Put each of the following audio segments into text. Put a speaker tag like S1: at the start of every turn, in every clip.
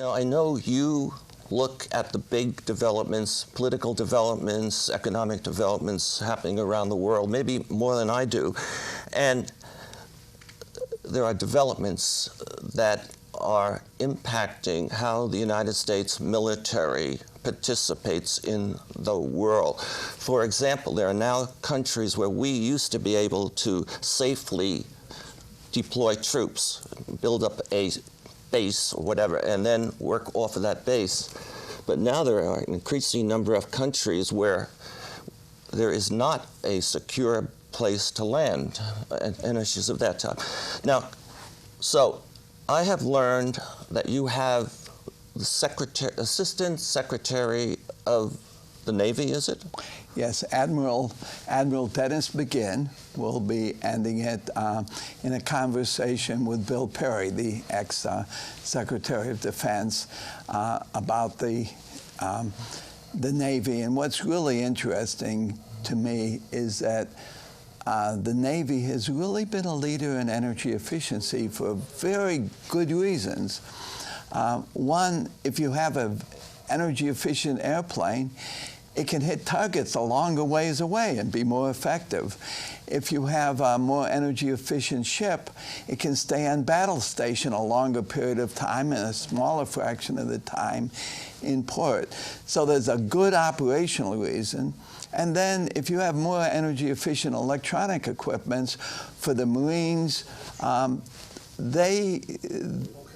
S1: Now, I know you look at the big developments, political developments, economic developments happening around the world, maybe more than I do. And there are developments that are impacting how the United States military participates in the world. For example, there are now countries where we used to be able to safely deploy troops, build up a base or whatever, and then work off of that base. But now there are an increasing number of countries where there is not a secure place to land, and issues of that type. Now, so I have learned that you have the Assistant Secretary of the Navy, is it?
S2: Yes, Admiral Dennis McGinn will be ending it in a conversation with Bill Perry, the ex-Secretary of Defense, about the Navy. And what's really interesting to me is that the Navy has really been a leader in energy efficiency for very good reasons. One, if you have an energy efficient airplane, it can hit targets a longer ways away and be more effective. If you have a more energy efficient ship, it can stay on battle station a longer period of time and a smaller fraction of the time in port. So there's a good operational reason. And then if you have more energy efficient electronic equipments for the Marines,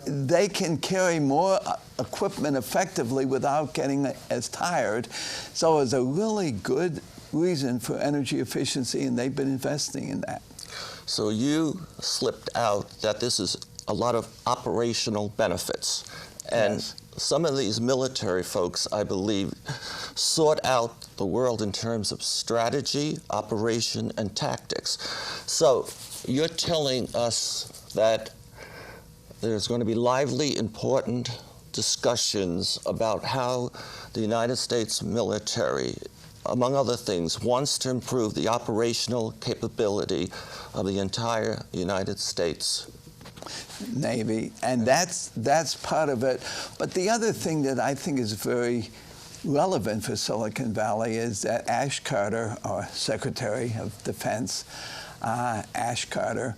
S2: they can carry more equipment effectively without getting as tired. So it's a really good reason for energy efficiency, and they've been investing in that.
S1: So you slipped out that this is a lot of operational benefits. And yes, some of these military folks, I believe, sort out the world in terms of strategy, operation, and tactics. So you're telling us that there's going to be lively, important discussions about how the United States military, among other things, wants to improve the operational capability of the entire United States
S2: Navy, and that's part of it. But the other thing that I think is very relevant for Silicon Valley is that Ash Carter, our Secretary of Defense, Ash Carter,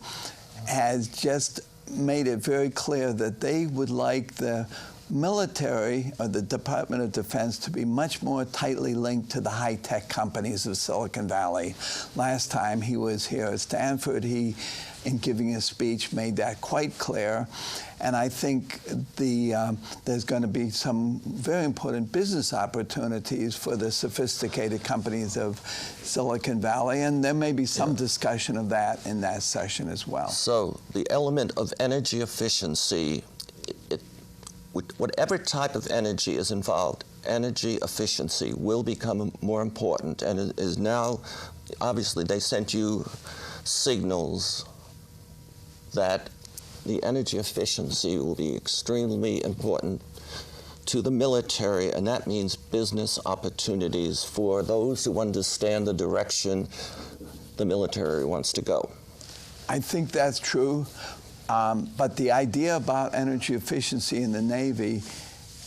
S2: has just made it very clear that they would like the military or the Department of Defense to be much more tightly linked to the high-tech companies of Silicon Valley. Last time he was here at Stanford, he, in giving a speech, made that quite clear. And I think there's going to be some very important business opportunities for the sophisticated companies of Silicon Valley, and there may be some discussion of that in that session as well.
S1: So the element of energy efficiency, whatever type of energy is involved, energy efficiency will become more important, and it is now, obviously they sent you signals that the energy efficiency will be extremely important to the military, and that means business opportunities for those who understand the direction the military wants to go.
S2: I think that's true, but the idea about energy efficiency in the Navy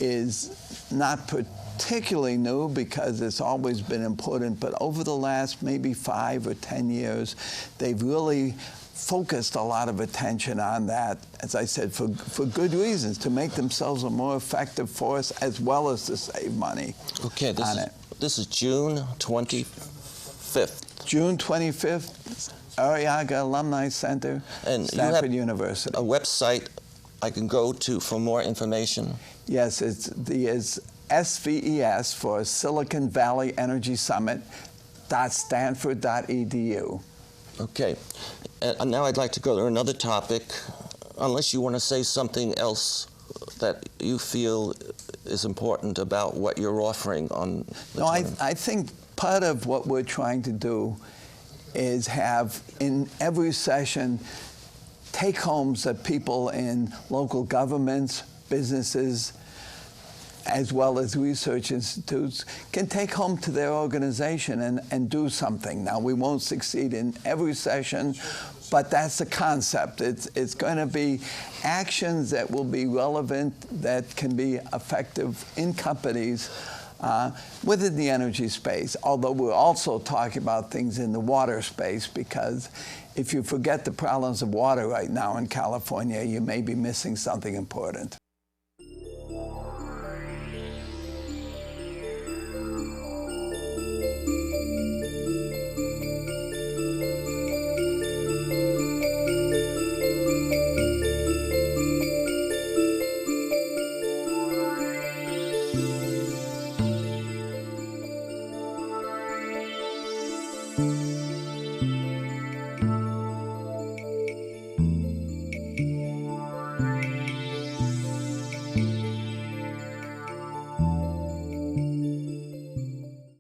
S2: is not particularly new because it's always been important, but over the last maybe 5 or 10 years, they've really focused a lot of attention on that, as I said, for good reasons, to make themselves a more effective force as well as to save money.
S1: Okay, this is June 25th.
S2: June 25th, Arriaga Alumni Center,
S1: and
S2: Stanford University.
S1: A website I can go to for more information?
S2: Yes, it's SVES for Silicon Valley Energy Summit .stanford.edu.
S1: Okay. And now I'd like to go to another topic, unless you want to say something else that you feel is important about what you're offering on the
S2: No, I think part of what we're trying to do is have in every session take-homes that people in local governments, businesses, as well as research institutes, can take home to their organization and do something. Now, we won't succeed in every session, But that's the concept. It's going to be actions that will be relevant, that can be effective in companies within the energy space, although we're also talking about things in the water space, because if you forget the problems of water right now in California, you may be missing something important.